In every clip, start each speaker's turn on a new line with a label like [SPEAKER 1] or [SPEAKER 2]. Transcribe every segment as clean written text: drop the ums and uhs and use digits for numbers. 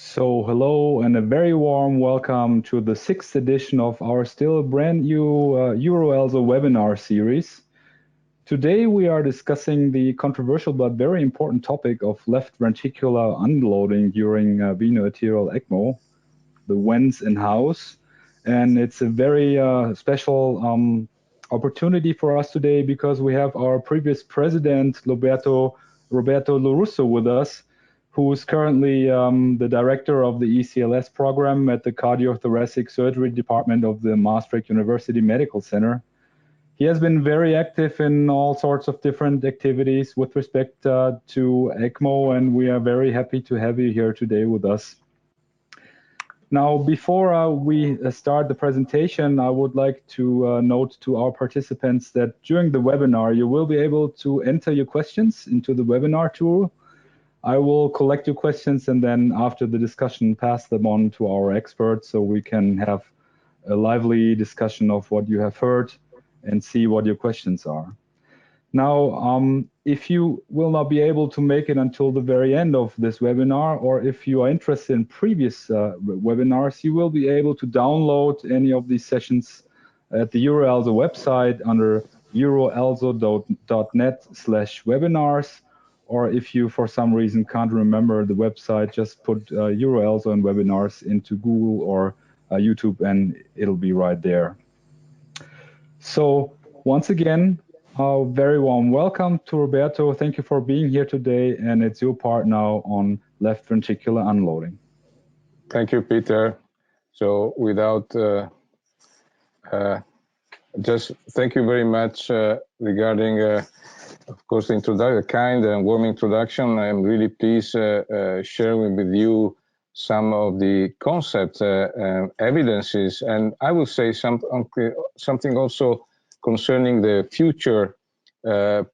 [SPEAKER 1] So hello and a very warm welcome to the 6th edition of our still brand new EuroELSO webinar series. Today we are discussing the controversial but very important topic of left ventricular unloading during veno-arterial ECMO, the whens and hows. And it's a very special opportunity for us today because we have our previous president, Roberto Lorusso, with us, who is currently the director of the ECLS program at the Cardio-Thoracic Surgery Department of the Maastricht University Medical Centre. He has been very active in all sorts of different activities with respect to ECMO, and we are very happy to have you here today with us. Now, before we start the presentation, I would like to note to our participants that during the webinar, you will be able to enter your questions into the webinar tool. I will collect your questions and then after the discussion pass them on to our experts so we can have a lively discussion of what you have heard and see what your questions are. Now, if you will not be able to make it until the very end of this webinar, or if you are interested in previous webinars, you will be able to download any of these sessions at the EuroELSO website under euroelso.net/webinars. Or if you, for some reason, can't remember the website, just put EuroELSO and webinars into Google or YouTube, and it'll be right there. So once again, a very warm welcome to Roberto. Thank you for being here today, and it's your part now on left ventricular unloading.
[SPEAKER 2] Thank you, Peter. So without, just thank you very much regarding of course, the kind and warm introduction. I'm really pleased sharing with you some of the concepts, evidences, and I will say something also concerning the future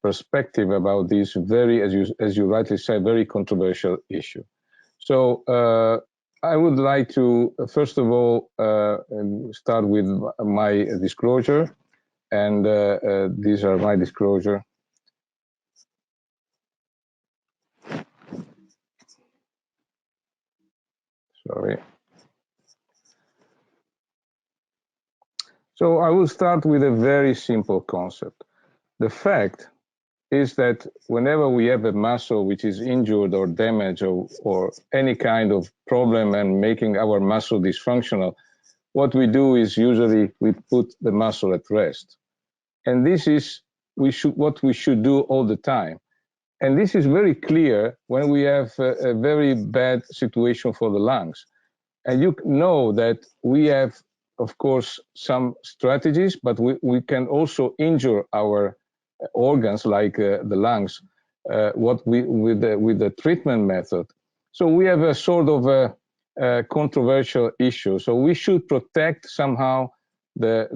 [SPEAKER 2] perspective about this very, as you rightly said, very controversial issue. So I would like to, first of all, start with my disclosure, and these are my disclosure. Sorry. So I will start with a very simple concept. The fact is that whenever we have a muscle which is injured or damaged or any kind of problem and making our muscle dysfunctional, what we do is usually we put the muscle at rest. And this is what we should do all the time. And this is very clear when we have a very bad situation for the lungs. And you know that we have, of course, some strategies, but we can also injure our organs like the lungs, with the treatment method. So we have a sort of a controversial issue. So we should protect somehow the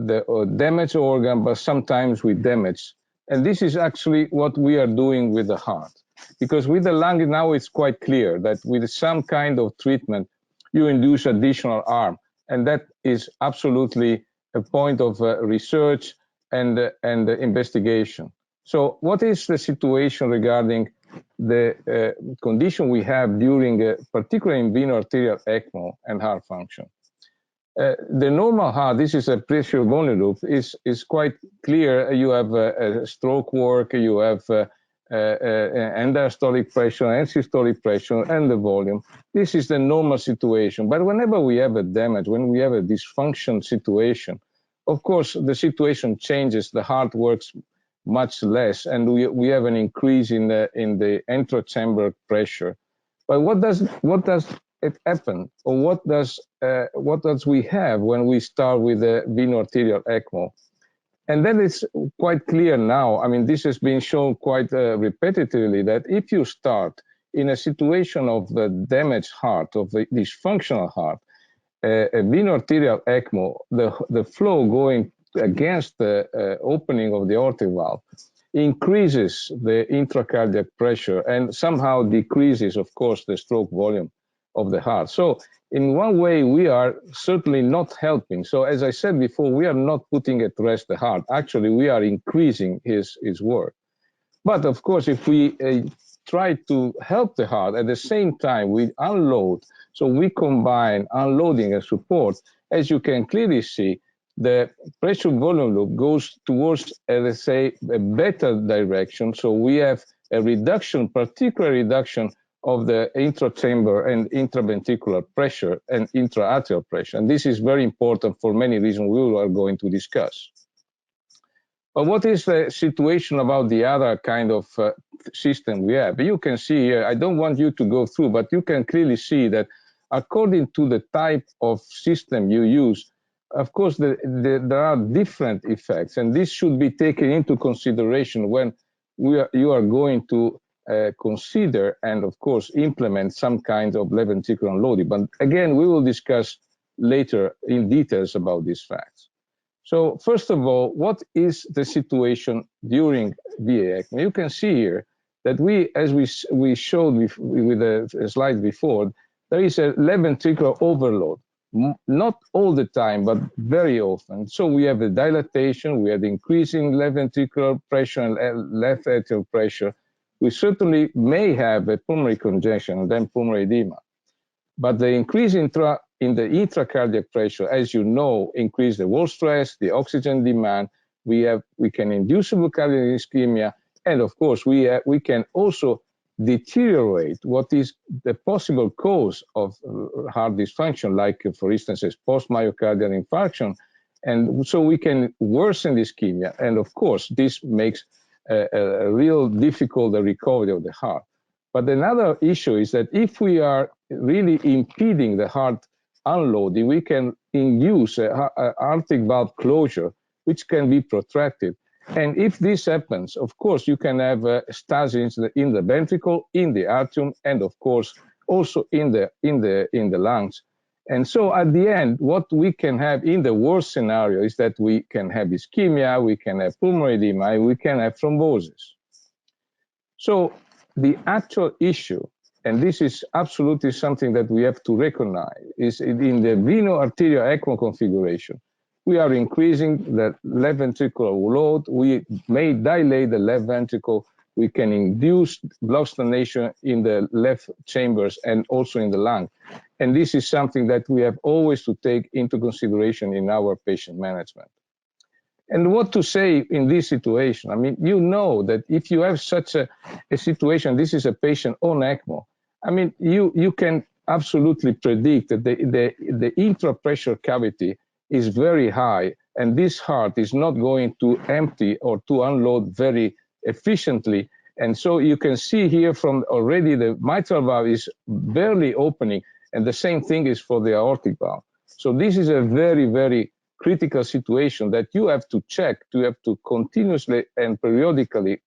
[SPEAKER 2] damaged organ, but sometimes we damage. And this is actually what we are doing with the heart. Because with the lung now it's quite clear that with some kind of treatment, you induce additional harm. And that is absolutely a point of research and investigation. So what is the situation regarding the condition we have during, particularly in veno-arterial ECMO and heart function? The normal heart, this is a pressure volume loop, is quite clear. You have a stroke work, you have end-diastolic pressure, and systolic pressure, and the volume. This is the normal situation. But whenever we have a damage, when we have a dysfunction situation, of course, the situation changes. The heart works much less, and we have an increase in the intrachamber pressure. But what does it happen, or what does we have when we start with the veno-arterial ECMO? And then it's quite clear now. I mean, this has been shown quite repetitively that if you start in a situation of the damaged heart, of the dysfunctional heart, a veno-arterial ECMO, the flow going against the opening of the aortic valve increases the intracardiac pressure and somehow decreases, of course, the stroke volume of the heart. So in one way, we are certainly not helping. So as I said before, we are not putting at rest the heart. Actually, we are increasing his work. But of course, if we try to help the heart. At the same time, we unload. So we combine unloading and support. As you can clearly see, the pressure volume loop goes towards, let's say, a better direction. So we have a reduction, particular reduction of the intrachamber and intraventricular pressure and intra-arterial pressure. And this is very important for many reasons we are going to discuss. But what is the situation about the other kind of system we have? You can see here, I don't want you to go through, but you can clearly see that according to the type of system you use, of course, there are different effects, and this should be taken into consideration when you are going to consider and, of course, implement some kind of left ventricular unloading. But again, we will discuss later in details about these facts. So first of all, what is the situation during VA ECMO? You can see here that as we showed with a slide before, there is a left ventricular overload. Not all the time, but very often. So we have the dilatation, we have the increasing left ventricular pressure and left atrial pressure. We certainly may have a pulmonary congestion and then pulmonary edema. But the increase in the intracardiac pressure, as you know, increase the wall stress, the oxygen demand. We can induce cardiac ischemia, and of course we can also deteriorate what is the possible cause of heart dysfunction, like for instance, post-myocardial infarction. And so we can worsen the ischemia. And of course, this makes a real difficult recovery of the heart. But another issue is that if we are really impeding the heart unloading, we can induce an aortic valve closure, which can be protracted. And if this happens, of course, you can have stasis in the ventricle, in the atrium, and of course, also in the lungs. And so at the end, what we can have in the worst scenario is that we can have ischemia, we can have pulmonary edema, we can have thrombosis. So the actual issue, and this is absolutely something that we have to recognize, is in the veno-arterial ECMO configuration. We are increasing the left ventricular load. We may dilate the left ventricle. We can induce blood stagnation in the left chambers and also in the lung. And this is something that we have always to take into consideration in our patient management. And what to say in this situation? I mean, you know that if you have such a situation, this is a patient on ECMO, I mean, you can absolutely predict that the intrapressure cavity is very high, and this heart is not going to empty or to unload very efficiently. And so you can see here from already the mitral valve is barely opening, and the same thing is for the aortic valve. So this is a very, very critical situation that you have to check, you have to continuously and periodically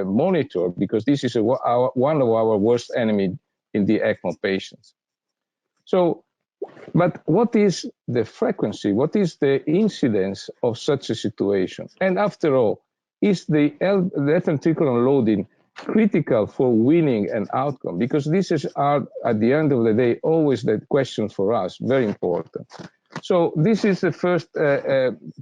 [SPEAKER 2] monitor, because this is one of our worst enemies in the ECMO patients. So, but what is the frequency? What is the incidence of such a situation? And after all, is the left ventricular unloading critical for winning an outcome? Because this is at the end of the day, always the question for us, very important. So this is the first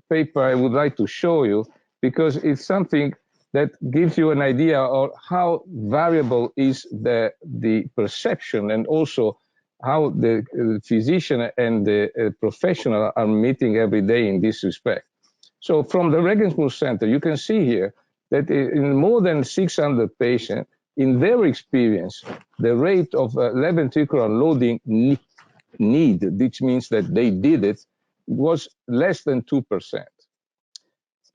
[SPEAKER 2] paper I would like to show you, because it's something that gives you an idea of how variable is the perception, and also how the physician and the professional are meeting every day in this respect. So from the Regensburg Center, you can see here that in more than 600 patients, in their experience, the rate of left ventricular unloading need, which means that they did it, was less than 2%.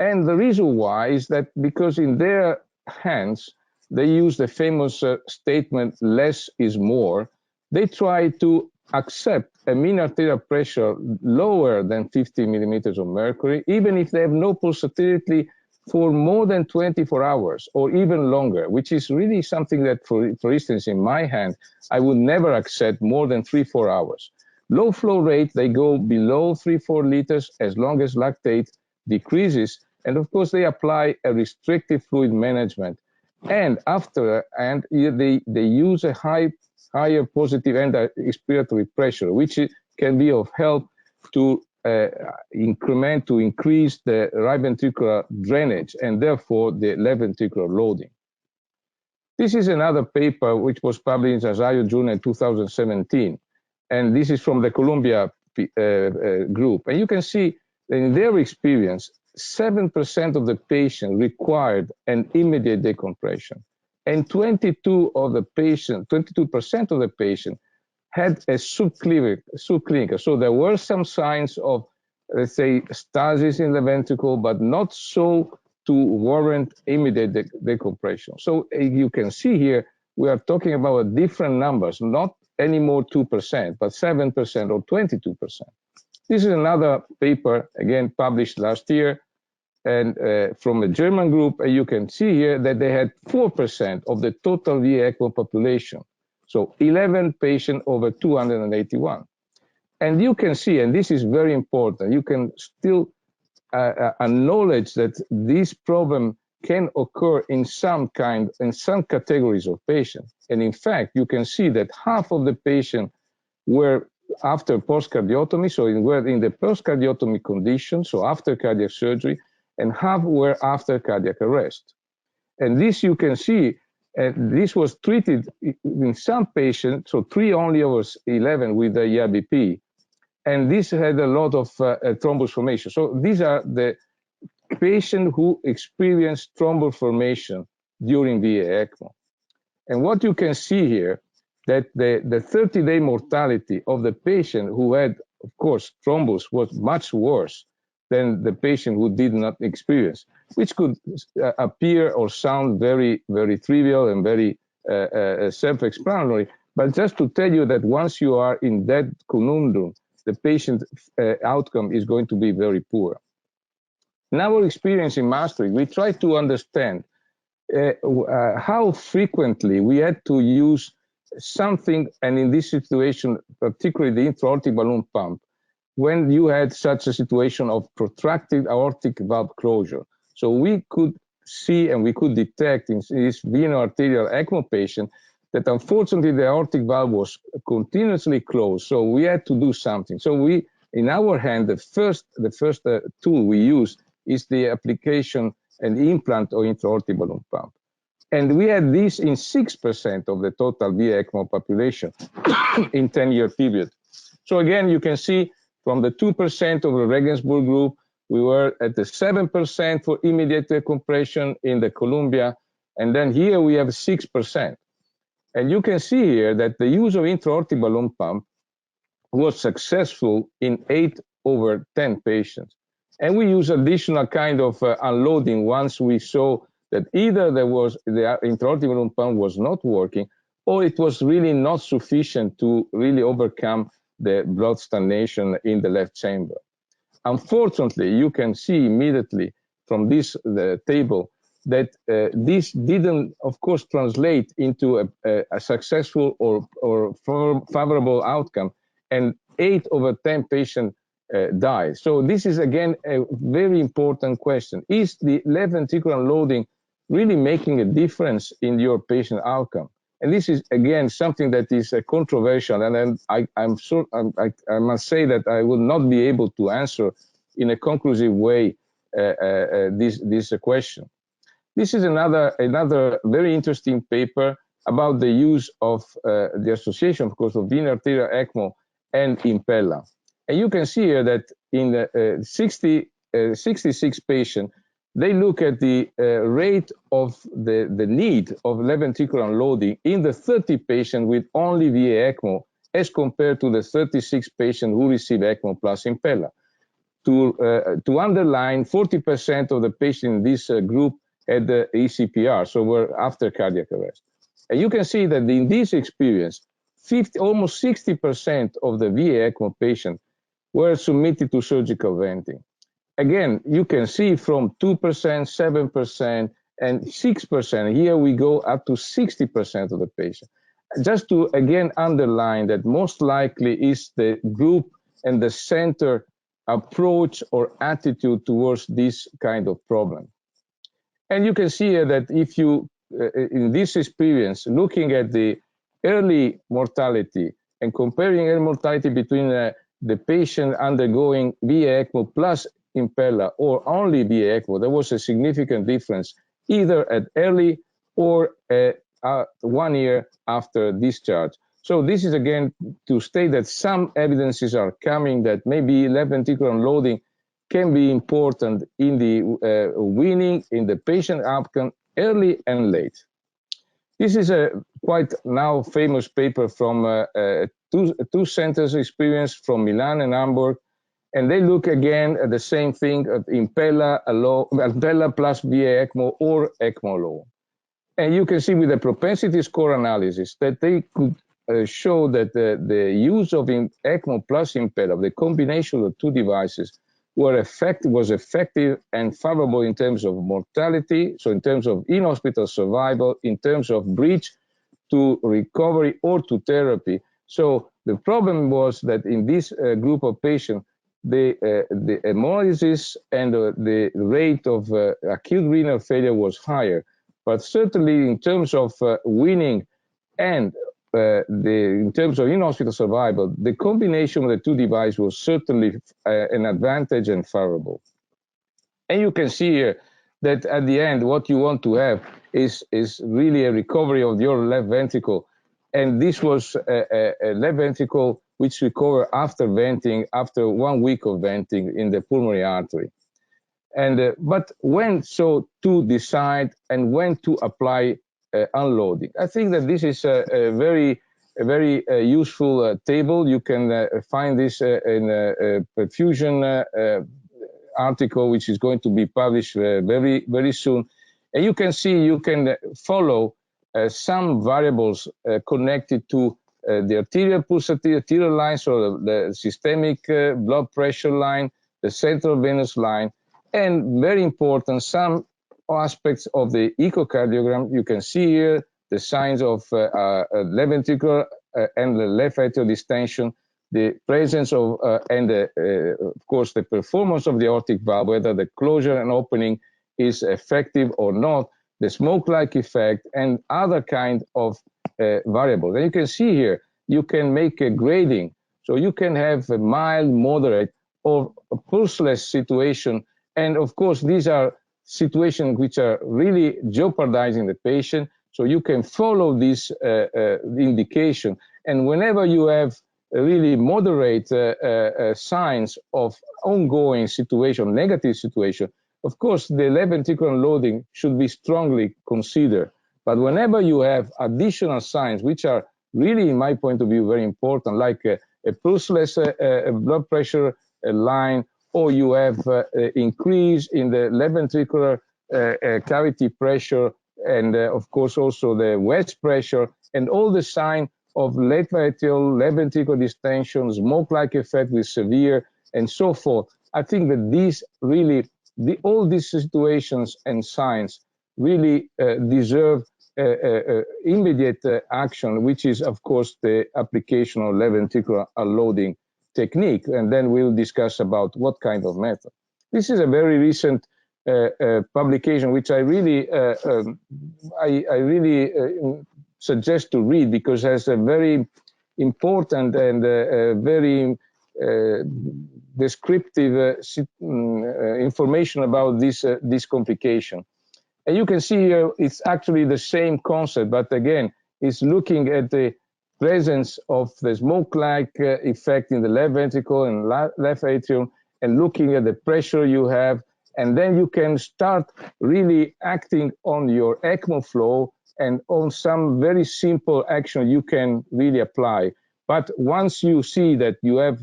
[SPEAKER 2] And the reason why is that because in their hands, they use the famous statement, less is more. They try to accept a mean arterial pressure lower than 50 millimeters of mercury, even if they have no pulsatility for more than 24 hours or even longer, which is really something that, for instance, in my hand, I would never accept more than 3-4 hours. Low flow rate, they go below 3-4 liters as long as lactate decreases. And of course, they apply a restrictive fluid management. And they use a higher positive end expiratory pressure, which can be of help to increase the right ventricular drainage and therefore the left ventricular loading. This is another paper which was published in Asayo Journal in 2017. And this is from the Columbia group. And you can see that in their experience, 7% of the patients required an immediate decompression. And 22% of the patient had a subclinical. So there were some signs of, let's say, stasis in the ventricle, but not so to warrant immediate decompression. So you can see here, we are talking about different numbers, not anymore 2%, but 7% or 22%. This is another paper, again, published last year, and from a German group. You can see here that they had 4% of the total VA ECMO population. So 11 patients over 281. And you can see, and this is very important, you can still acknowledge that this problem can occur in some categories of patients. And in fact, you can see that half of the patients were after post-cardiotomy, so were in the post-cardiotomy condition, so after cardiac surgery, and half were after cardiac arrest. And this you can see, this was treated in some patients, so 3 only over 11 with the ERBP, and this had a lot of thrombus formation. So these are the patients who experienced thrombus formation during VA ECMO. And what you can see here, that the 30-day mortality of the patient who had, of course, thrombus was much worse than the patient who did not experience, which could appear or sound very, very trivial and very self-explanatory. But just to tell you that once you are in that conundrum, the patient outcome is going to be very poor. In our experience in Maastricht, we try to understand how frequently we had to use something, and in this situation, particularly the intra-aortic balloon pump, when you had such a situation of protracted aortic valve closure. So we could see and we could detect in this veno-arterial ECMO patient that unfortunately the aortic valve was continuously closed. So we had to do something. So we, in our hand, the first tool we use is the application and implant or intra-aortic balloon pump. And we had this in 6% of the total VA ECMO population in 10-year period. So again, you can see from the 2% of the Regensburg group, we were at the 7% for immediate decompression in the Columbia, and then here we have 6%. And you can see here that the use of intra-aortic balloon pump was successful in 8 over 10 patients. And we use additional kind of unloading once we saw that either the intra-aortic balloon pump was not working, or it was really not sufficient to really overcome the blood stagnation in the left chamber. Unfortunately, you can see immediately from this table that this didn't, of course, translate into a successful or favorable outcome, and 8 over 10 patients died. So this is, again, a very important question. Is the left ventricular unloading really making a difference in your patient outcome? And this is, again, something that is controversial, and I must say that I will not be able to answer in a conclusive way this question. This is another very interesting paper about the use of the association, of course, of veno arterial ECMO and Impella. And you can see here that in the 66 patients, they look at the rate of the need of left ventricular unloading in the 30 patients with only VA ECMO as compared to the 36 patients who receive ECMO plus Impella. To underline, 40% of the patients in this group had the ECPR, so were after cardiac arrest. And you can see that in this experience, almost 60% of the VA ECMO patients were submitted to surgical venting. Again, you can see from 2%, 7%, and 6%. Here we go up to 60% of the patients. Just to, again, underline that most likely is the group and the center approach or attitude towards this kind of problem. And you can see here that if you, in this experience, looking at the early mortality and comparing early mortality between the patient undergoing VA ECMO plus Impella or only VA ECMO, there was a significant difference either at early or 1 year after discharge. So this is again to state that some evidences are coming that maybe left ventricular unloading can be important in the weaning, in the patient outcome, early and late. This is a quite now famous paper from two centers experience from Milan and Hamburg, and they look again at the same thing at Impella plus VA ECMO or ECMO alone. And you can see with the propensity score analysis that they could show that the use of ECMO plus Impella, the combination of the two devices, was effective and favorable in terms of mortality, so in terms of in-hospital survival, in terms of bridge to recovery or to therapy. So the problem was that in this group of patients, the hemolysis and the rate of acute renal failure was higher. But certainly in terms of weaning and in terms of in-hospital survival, the combination of the two devices was certainly an advantage and favorable. And you can see here that at the end, what you want to have is really a recovery of your left ventricle. And this was a left ventricle which recovered after venting, after 1 week of venting in the pulmonary artery. And but when so to decide and when to apply unloading, I think that this is a very useful table. You can find this in a perfusion article, which is going to be published very soon. And you can see, you can follow some variables connected to the arterial pulsatile arterial line, so the systemic blood pressure line, the central venous line, and very important, some aspects of the echocardiogram. You can see here the signs of left ventricular and the left atrial distension, the presence of, of course, the performance of the aortic valve, whether the closure and opening is effective or not, the smoke-like effect, and other kind of variables. And you can see here, you can make a grading. So you can have a mild, moderate, or a pulseless situation. And of course, these are situations which are really jeopardizing the patient. So you can follow this indication. And whenever you have really moderate signs of ongoing situation, negative situation, of course, the left ventricular unloading should be strongly considered. But whenever you have additional signs, which are really, in my point of view, very important, like a pulseless blood pressure line, or you have increase in the left ventricular cavity pressure, and of course also the wedge pressure, and all the signs of left atrial, left ventricular distension, smoke-like effect with severe, and so forth. I think that these really, all these situations and signs really deserve immediate action, which is, of course, the application of left ventricular unloading technique, and then we'll discuss about what kind of method. This is a very recent publication, which I really, suggest to read, because it has a very important and very descriptive information about this complication. And you can see here, it's actually the same concept, but again, it's looking at the presence of the smoke-like effect in the left ventricle and left atrium, and looking at the pressure you have, and then you can start really acting on your ECMO flow and on some very simple action you can really apply. But once you see that you have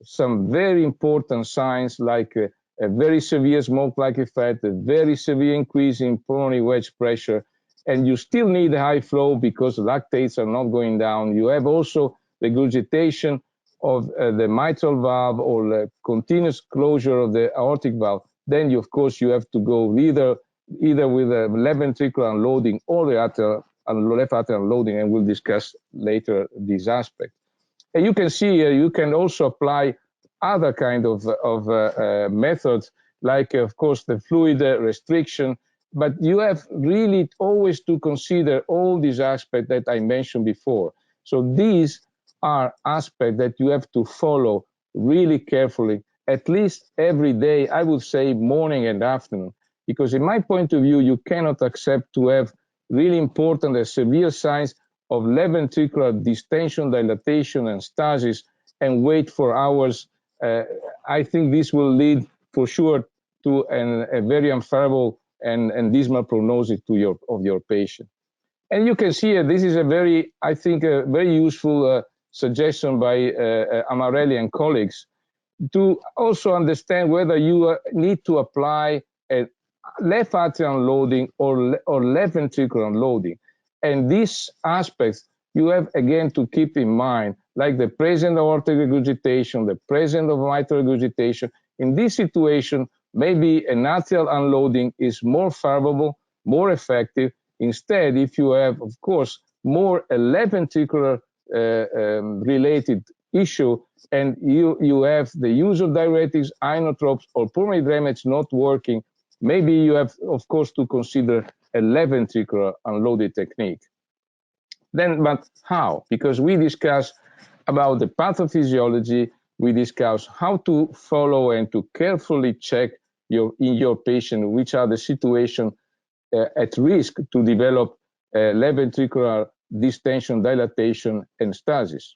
[SPEAKER 2] some very important signs, like a very severe smoke-like effect, a very severe increase in pulmonary wedge pressure, and you still need high flow because lactates are not going down. You have also regurgitation of the mitral valve or the continuous closure of the aortic valve. Then, of course, you have to go either with a left ventricular unloading or the left atrial unloading, and we'll discuss later this aspect. And you can see here, you can also apply other kind of methods, like, of course, the fluid restriction. But you have really always to consider all these aspects that I mentioned before. So these are aspects that you have to follow really carefully, at least every day, I would say morning and afternoon, because in my point of view, you cannot accept to have really important as severe signs of left ventricular distension, dilatation, and stasis, and wait for hours. I think this will lead for sure to a very unfavorable and dismal prognosis of your patient. And you can see here, this is a very, I think, a very useful suggestion by Amarelli and colleagues to also understand whether you need to apply a left atrial unloading or left ventricular unloading. And these aspects you have again to keep in mind, like the presence of aortic regurgitation, the presence of mitral regurgitation. In this situation, maybe an atrial unloading is more favorable, more effective. Instead, if you have, of course, more a left ventricular related issue, and you have the use of diuretics, inotropes, or pulmonary drainage not working, maybe you have, of course, to consider a left ventricular unloaded technique. Then, but how? Because we discussed about the pathophysiology, we discussed how to follow and to carefully check in your patient which are the situations at risk to develop left ventricular distension, dilatation, and stasis.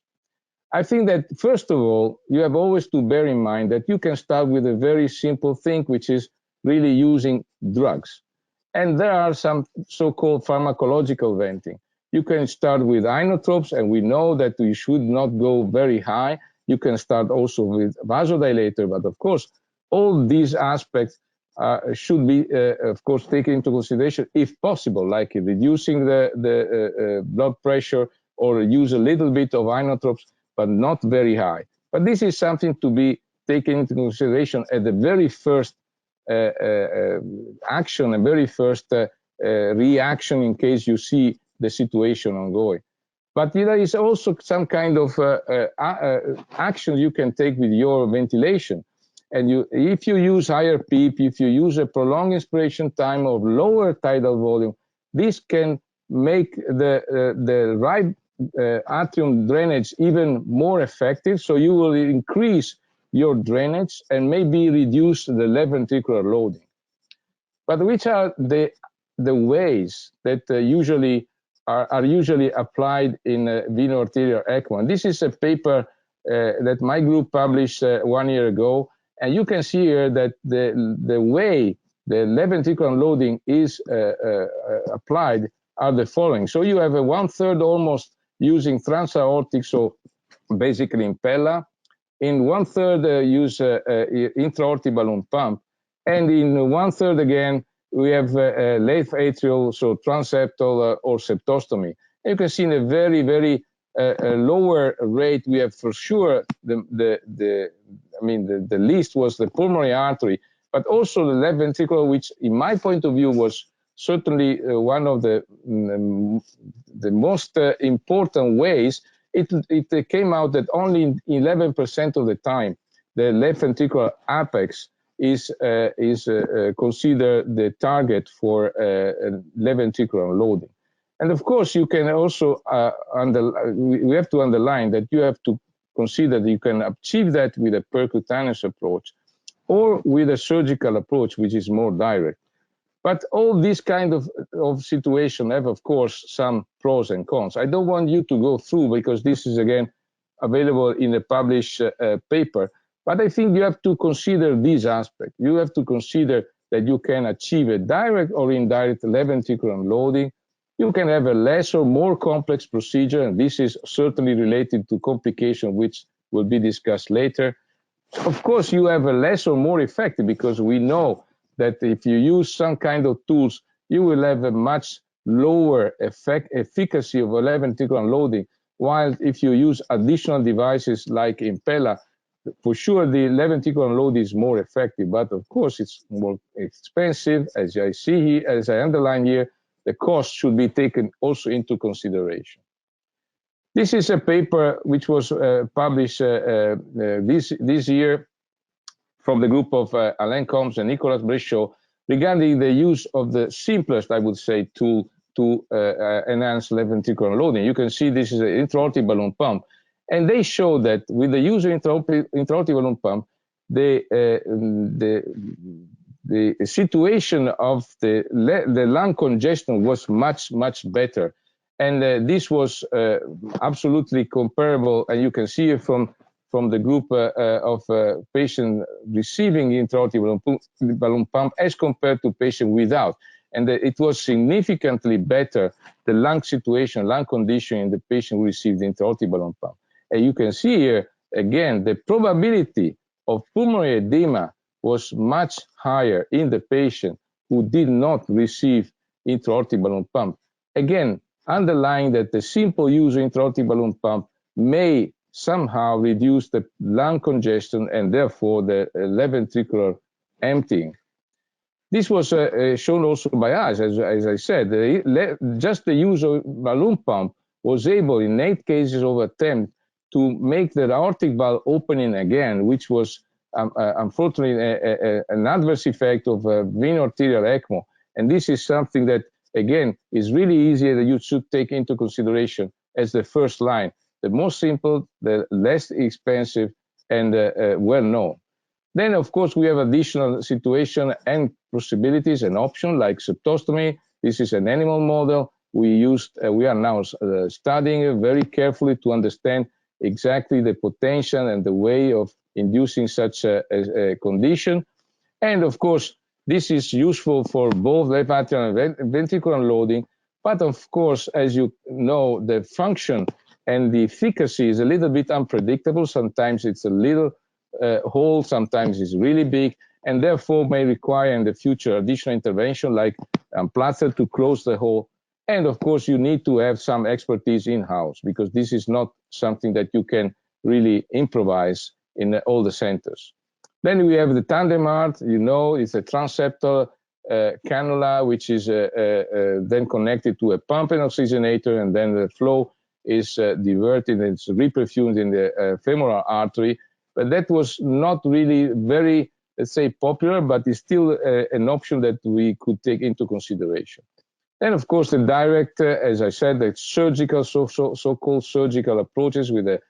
[SPEAKER 2] I think that, first of all, you have always to bear in mind that you can start with a very simple thing, which is really using drugs. And there are some so-called pharmacological venting. You can start with inotropes, and we know that you should not go very high. You can start also with vasodilator, but of course, all these aspects should be, of course, taken into consideration if possible, like reducing the blood pressure or use a little bit of inotropes, but not very high. But this is something to be taken into consideration at the very first action and very first reaction in case you see the situation ongoing. But there is also some kind of action you can take with your ventilation. And if you use higher PEEP, if you use a prolonged inspiration time of lower tidal volume, this can make the right atrium drainage even more effective. So you will increase your drainage and maybe reduce the left ventricular loading. But which are the ways that are usually applied in veno-arterial ECMO? And this is a paper that my group published 1 year ago. And you can see here that the way the left ventricular unloading is applied are the following. So you have a 1/3 almost using transaortic, so basically impella. In 1/3 use intra-aortic balloon pump. And in 1/3 again, we have left atrial, so transeptal or septostomy. And you can see in a very, very lower rate, we have for sure the least was the pulmonary artery, but also the left ventricular, which in my point of view was certainly one of the most important ways. It came out that only 11% of the time the left ventricular apex is considered the target for left ventricular unloading. And of course, you can also, we have to underline that you have to consider that you can achieve that with a percutaneous approach or with a surgical approach, which is more direct. But all these kind of situations have, of course, some pros and cons. I don't want you to go through because this is, again, available in a published paper. But I think you have to consider these aspects. You have to consider that you can achieve a direct or indirect left ventricular unloading. You can have a less or more complex procedure, and this is certainly related to complications which will be discussed later. Of course, you have a less or more effective because we know that if you use some kind of tools, you will have a much lower efficacy of a left ventricular unloading, while if you use additional devices like impella, for sure the left ventricular unload is more effective, but of course it's more expensive. As I see here, as I underline here, the cost should be taken also into consideration. This is a paper which was published this year from the group of Alain Combs and Nicolas Bréchot regarding the use of the simplest, I would say, tool to enhance left ventricular unloading. You can see this is an intra-aortic balloon pump. And they show that with the use of intra-aortic balloon pump, the the situation of the lung congestion was much better, and this was absolutely comparable. And you can see it from the group of patients receiving intra-aortic balloon pump as compared to patients without. And it was significantly better, the lung situation, lung condition in the patient who received the intra-aortic balloon pump. And you can see here, again, the probability of pulmonary edema was much higher in the patient who did not receive intra-aortic balloon pump. Again, underlying that the simple use of intra-aortic balloon pump may somehow reduce the lung congestion and therefore the left ventricular emptying. This was shown also by us, as I said. Just the use of balloon pump was able, in 8 cases of attempt, to make the aortic valve opening again, which was unfortunately an adverse effect of vein arterial ECMO. And this is something that, again, is really easy that you should take into consideration as the first line. The most simple, the less expensive, and well known. Then, of course, we have additional situation and possibilities and options like septostomy. This is an animal model. We are now studying very carefully to understand exactly the potential and the way of inducing such a condition. And of course, this is useful for both left atrial and ventricular unloading. But of course, as you know, the function and the efficacy is a little bit unpredictable. Sometimes it's a little hole, sometimes it's really big, and therefore may require in the future additional intervention like plaster to close the hole. And of course, you need to have some expertise in-house because this is not something that you can really improvise in all the centers. Then we have the tandem heart. You know, it's a transeptal cannula, which is then connected to a pump and oxygenator, and then the flow is diverted and it's reperfused in the femoral artery. But that was not really very, let's say, popular, but it's still an option that we could take into consideration. And of course, the direct, as I said, the surgical, so-called surgical approaches with a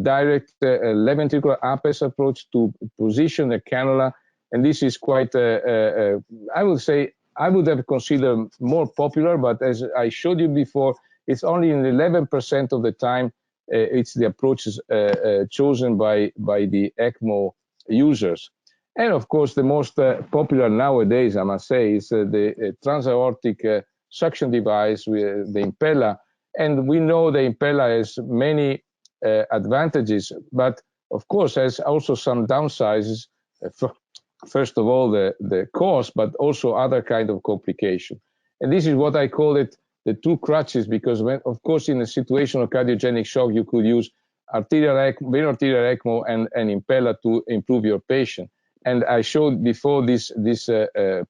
[SPEAKER 2] direct left ventricular APES approach to position the cannula. And this is quite, I would say, I would have considered more popular, but as I showed you before, it's only in 11% of the time it's the approaches chosen by the ECMO users. And of course, the most popular nowadays, I must say, is the transaortic suction device with the Impella. And we know the Impella has many advantages, but of course has also some downsides. First of all, the cost, but also other kind of complication. And this is what I call it the two crutches, because when, of course, in a situation of cardiogenic shock, you could use arterial ECMO, vein arterial ECMO and Impella to improve your patient. And I showed before this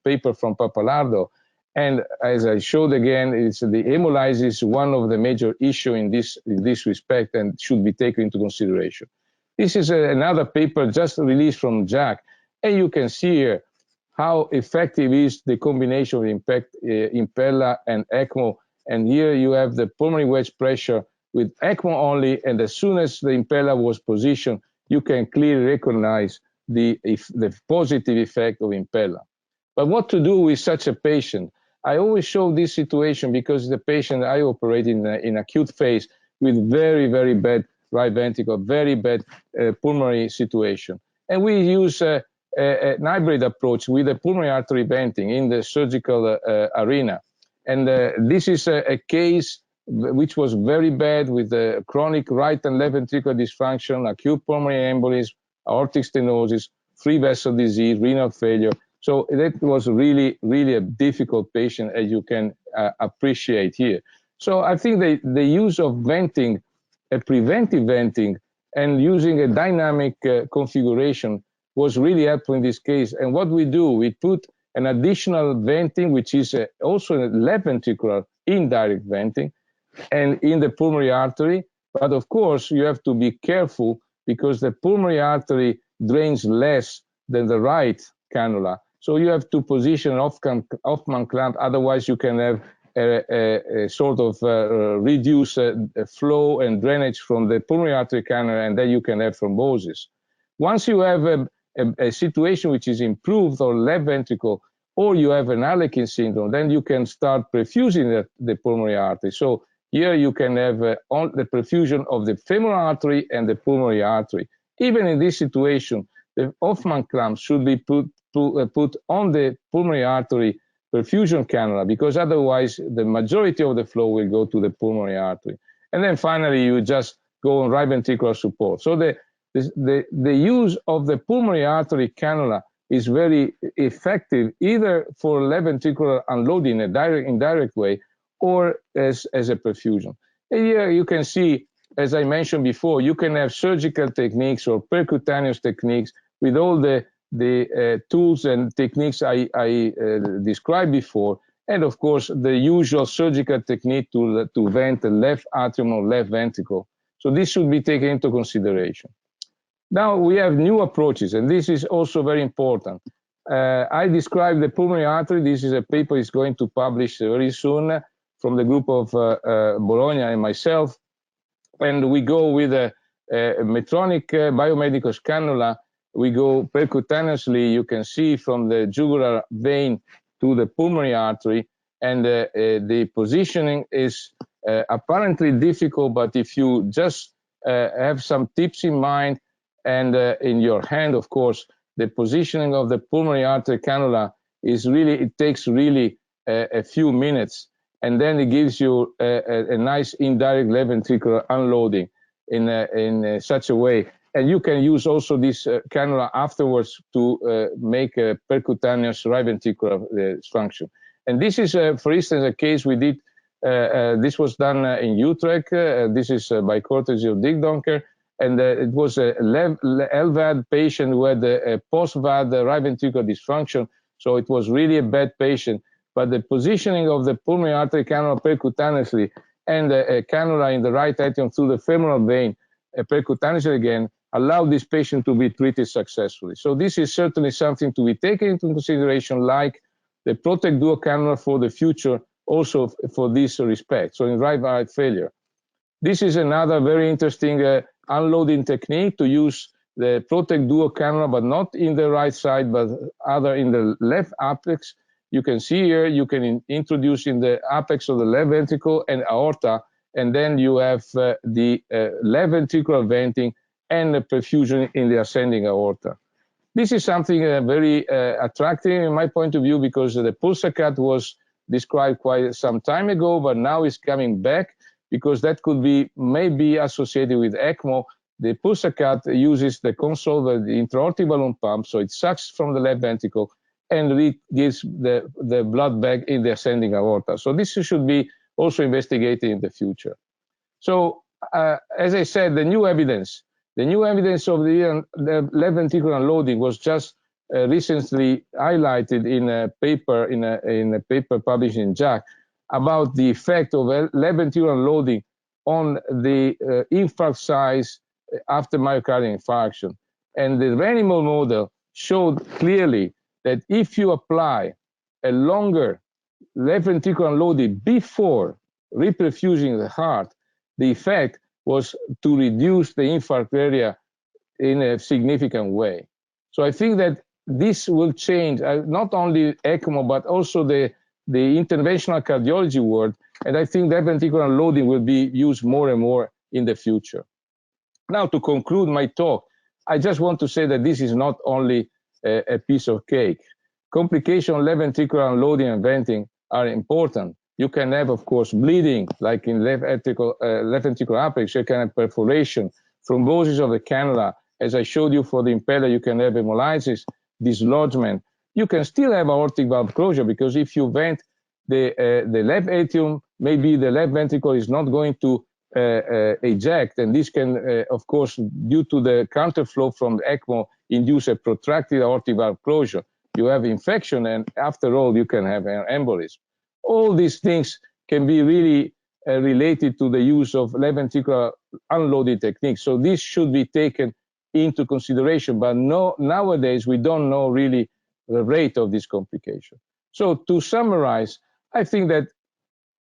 [SPEAKER 2] paper from Pappalardo, and as I showed again, it's the hemolysis one of the major issue in this respect and should be taken into consideration. This is another paper just released from JACC, and you can see here how effective is the combination of Impella and ECMO. And here you have the pulmonary wedge pressure with ECMO only, and as soon as the Impella was positioned, you can clearly recognize the positive effect of Impella. But what to do with such a patient? I always show this situation because the patient I operate in acute phase with very, very bad right ventricle, very bad pulmonary situation. And we use an hybrid approach with the pulmonary artery venting in the surgical arena. And this is a case which was very bad with chronic right and left ventricular dysfunction, acute pulmonary embolism, aortic stenosis, free vessel disease, renal failure. So that was really, really a difficult patient, as you can appreciate here. So I think the use of venting, a preventive venting, and using a dynamic configuration was really helpful in this case. And what we do, we put an additional venting, which is also a left ventricular indirect venting, and in the pulmonary artery. But of course, you have to be careful because the pulmonary artery drains less than the right cannula. So you have to position an Hoffman clamp, otherwise you can have a sort of reduce flow and drainage from the pulmonary artery cannula, and then you can have thrombosis. Once you have a situation which is improved or left ventricle, or you have an Harlequin syndrome, then you can start perfusing the pulmonary artery. So here you can have on the perfusion of the femoral artery and the pulmonary artery. Even in this situation, the Hoffman clamp should be put on the pulmonary artery perfusion cannula, because otherwise the majority of the flow will go to the pulmonary artery. And then finally, you just go on right ventricular support. So the use of the pulmonary artery cannula is very effective, either for left ventricular unloading in a indirect way, or as a perfusion. And here you can see, as I mentioned before, you can have surgical techniques or percutaneous techniques with all the tools and techniques I described before, and of course the usual surgical technique to vent the left atrium or left ventricle. So this should be taken into consideration. Now we have new approaches, and this is also very important. I described the pulmonary artery. This is a paper is going to publish very soon from the group of Bologna and myself, and we go with a Medtronic biomedical cannula. We go percutaneously, you can see, from the jugular vein to the pulmonary artery, and the positioning is apparently difficult, but if you just have some tips in mind and in your hand, of course, the positioning of the pulmonary artery cannula is really, it takes really a few minutes, and then it gives you a nice indirect left ventricular unloading in such a way. And you can use also this cannula afterwards to make a percutaneous right ventricular dysfunction. And this is, for instance, a case we did. This was done in Utrecht. This is by courtesy of Dick Donker. And it was a LVAD patient who had a post-VAD right ventricular dysfunction. So it was really a bad patient. But the positioning of the pulmonary artery cannula percutaneously and a cannula in the right atrium through the femoral vein percutaneously again allowed this patient to be treated successfully. So this is certainly something to be taken into consideration, like the Protect Duo cannula for the future, also for this respect. So in right heart failure, this is another very interesting unloading technique to use the Protect Duo cannula, but not in the right side, but other in the left apex. You can see here, you can introduce in the apex of the left ventricle and aorta, and then you have the left ventricular venting and the perfusion in the ascending aorta. This is something very attractive in my point of view, because the PulsaCat was described quite some time ago, but now it's coming back because that could be maybe associated with ECMO. The PulsaCat uses the console, the intra-aortic balloon pump, so it sucks from the left ventricle and gives the blood back in the ascending aorta. So this should be also investigated in the future. So as I said, the new evidence of the left ventricular unloading was just recently highlighted in a paper published in JACC about the effect of left ventricular unloading on the infarct size after myocardial infarction. And the animal model showed clearly that if you apply a longer left ventricular unloading before reperfusing the heart, the effect was to reduce the infarct area in a significant way. So I think that this will change not only ECMO, but also the interventional cardiology world. And I think that ventricular unloading will be used more and more in the future. Now, to conclude my talk, I just want to say that this is not only a piece of cake. Complications of left ventricular unloading and venting are important. You can have, of course, bleeding, like in left ventricular apex. You can have perforation, thrombosis of the cannula. As I showed you for the impeller, you can have hemolysis, dislodgement. You can still have aortic valve closure, because if you vent the left atrium, maybe the left ventricle is not going to eject, and this can, of course, due to the counterflow from the ECMO, induce a protracted aortic valve closure. You have infection, and after all, you can have an embolism. All these things can be really related to the use of left ventricular unloading techniques. So this should be taken into consideration, but nowadays we don't know really the rate of this complication. So to summarize, I think that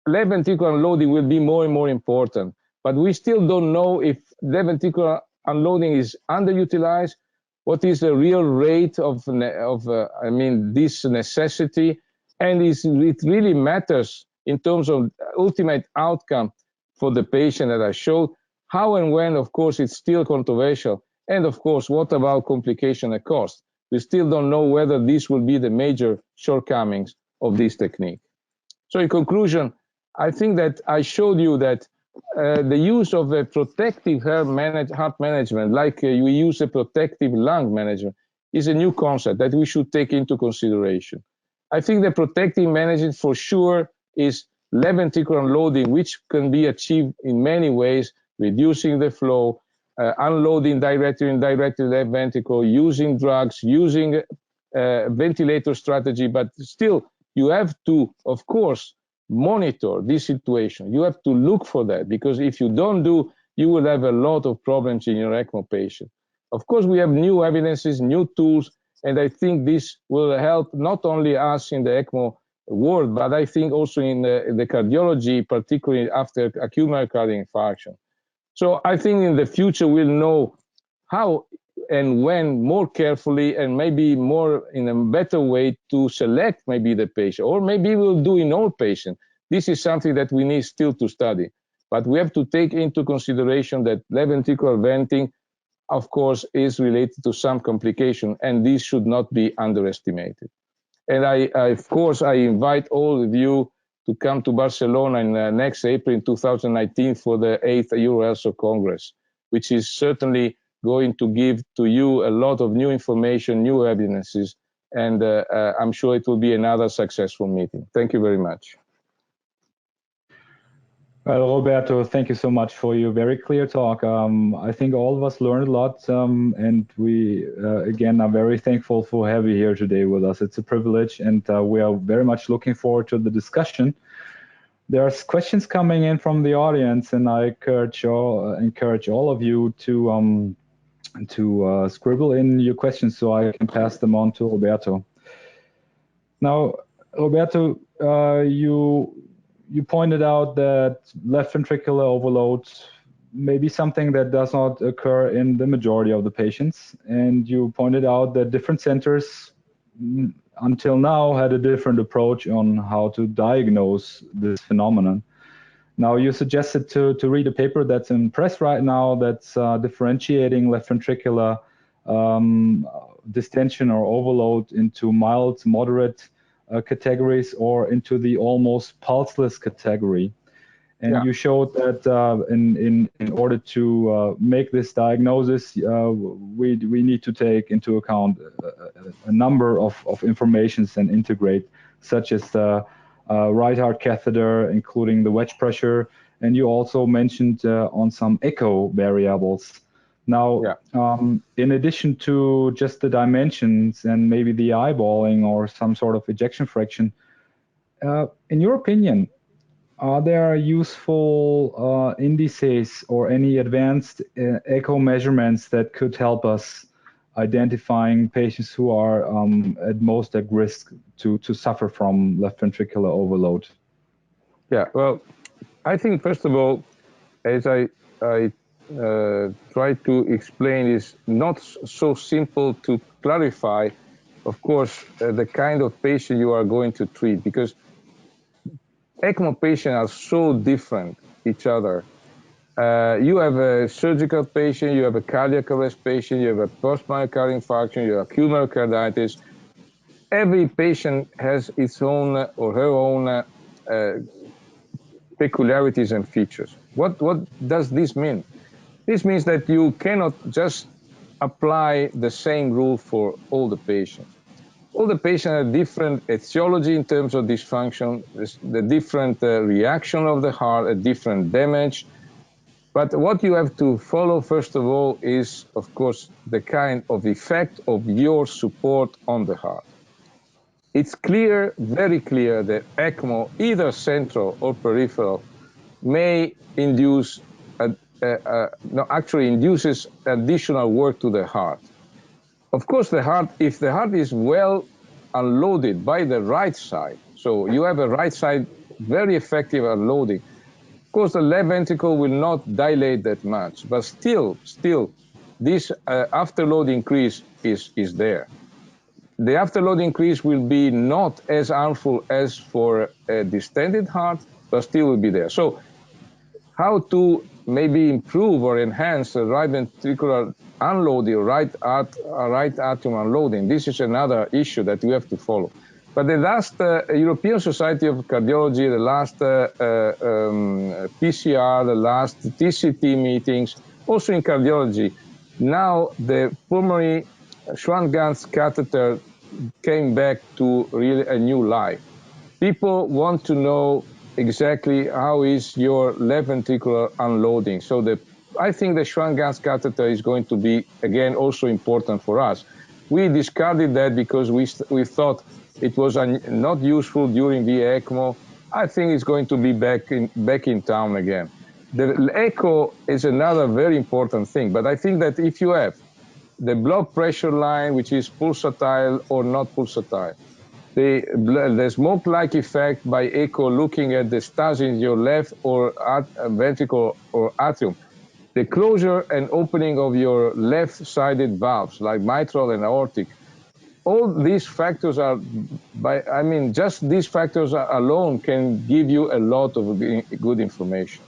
[SPEAKER 2] left ventricular unloading will be more and more important, but we still don't know if left ventricular unloading is underutilized what is the real rate of this necessity, and it really matters in terms of ultimate outcome for the patient that I showed. How and when, of course, it's still controversial. And of course, what about complication and cost? We still don't know whether this will be the major shortcomings of this technique. So in conclusion, I think that I showed you that the use of a protective heart management, like we use a protective lung management, is a new concept that we should take into consideration. I think the protective management for sure is left ventricular unloading, which can be achieved in many ways, reducing the flow, unloading directly and indirectly left ventricle, using drugs, using ventilator strategy, but still you have to, of course, monitor this situation. You have to look for that, because if you don't do, you will have a lot of problems in your ECMO patient. Of course, we have new evidences, new tools, and I think this will help not only us in the ECMO world, but I think also in the cardiology, particularly after acute myocardial infarction. So I think in the future we'll know how and when more carefully, and maybe more in a better way to select maybe the patient, or maybe we'll do in all patients. This is something that we need still to study, but we have to take into consideration that left ventricular venting, of course, is related to some complication, and this should not be underestimated. And of course, I invite all of you to come to Barcelona in next April in 2019 for the 8th EuroELSO Congress, which is certainly going to give to you a lot of new information, new evidences, and I'm sure it will be another successful meeting. Thank you very much.
[SPEAKER 1] Well, Roberto, thank you so much for your very clear talk. I think all of us learned a lot, and we, again, are very thankful for having you here today with us. It's a privilege, and we are very much looking forward to the discussion. There are questions coming in from the audience, and I encourage all of you to scribble in your questions so I can pass them on to Roberto. Now, Roberto, you pointed out that left ventricular overload may be something that does not occur in the majority of the patients, and you pointed out that different centers until now had a different approach on how to diagnose this phenomenon. Now, you suggested to read a paper that's in press right now that's differentiating left ventricular distension or overload into mild, moderate categories or into the almost pulseless category. And you showed that in order to make this diagnosis, we need to take into account a number of informations and integrate, such as the right heart catheter, including the wedge pressure, and you also mentioned on some echo variables. Now, in addition to just the dimensions and maybe the eyeballing or some sort of ejection fraction, in your opinion, are there useful indices or any advanced echo measurements that could help us identifying patients who are at most at risk to suffer from left ventricular overload?
[SPEAKER 2] Yeah, well, I think first of all, as I try to explain, is not so simple to clarify, of course, the kind of patient you are going to treat, because ECMO patients are so different each other. You have a surgical patient, you have a cardiac arrest patient, you have a post-myocardial infarction, you have acute myocarditis. Every patient has its own or her own peculiarities and features. What does this mean? This means that you cannot just apply the same rule for all the patients. All the patients have different etiology in terms of dysfunction, the different reaction of the heart, a different damage. But what you have to follow, first of all, is, of course, the kind of effect of your support on the heart. It's clear, very clear, that ECMO, either central or peripheral, may induce, actually induces additional work to the heart. Of course, the heart, if the heart is well unloaded by the right side, so you have a right side very effective unloading, of course, the left ventricle will not dilate that much, but still, this afterload increase is there. The afterload increase will be not as harmful as for a distended heart, but still will be there. So how to maybe improve or enhance the right ventricular unloading, right atrium unloading? This is another issue that we have to follow. But the last European Society of Cardiology, the last PCR, the last TCT meetings, also in cardiology, now the pulmonary Schwann-Ganz catheter came back to really a new life. People want to know exactly how is your left ventricular unloading. So I think the Schwann-Ganz catheter is going to be, again, also important for us. We discarded that because we thought it was not useful during the ECMO. I think it's going to be back in town again. The echo is another very important thing, but I think that if you have the blood pressure line, which is pulsatile or not pulsatile, the smoke-like effect by echo looking at the stars in your left or ventricle or atrium, the closure and opening of your left-sided valves like mitral and aortic, all these factors are, just these factors alone can give you a lot of good information.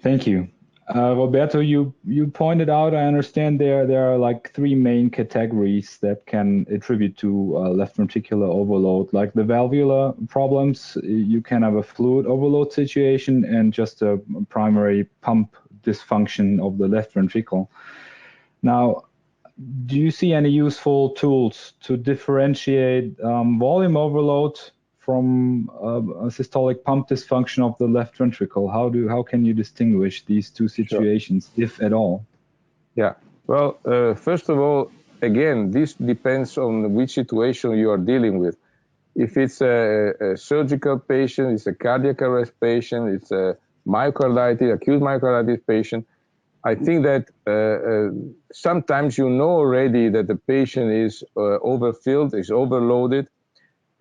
[SPEAKER 1] Thank you. Roberto, you pointed out, I understand there are like three main categories that can attribute to left ventricular overload, like the valvular problems. You can have a fluid overload situation and just a primary pump dysfunction of the left ventricle. Now, do you see any useful tools to differentiate volume overload from a systolic pump dysfunction of the left ventricle? How can you distinguish these two situations, sure, if at all?
[SPEAKER 2] Yeah, well, first of all, again, this depends on which situation you are dealing with. If it's a surgical patient, it's a cardiac arrest patient, it's a myocarditis, acute myocarditis patient, I think that sometimes you know already that the patient is overfilled, is overloaded,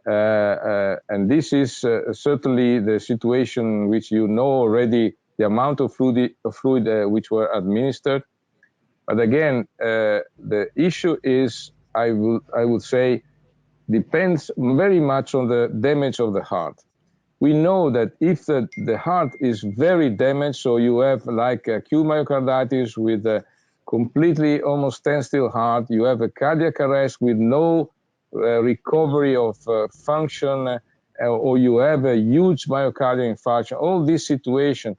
[SPEAKER 2] and this is certainly the situation which you know already the amount of fluid which were administered. But again, the issue is, I would say, depends very much on the damage of the heart. We know that if the heart is very damaged, so you have like acute myocarditis with a completely almost standstill heart, you have a cardiac arrest with no recovery of function, or you have a huge myocardial infarction, all these situations,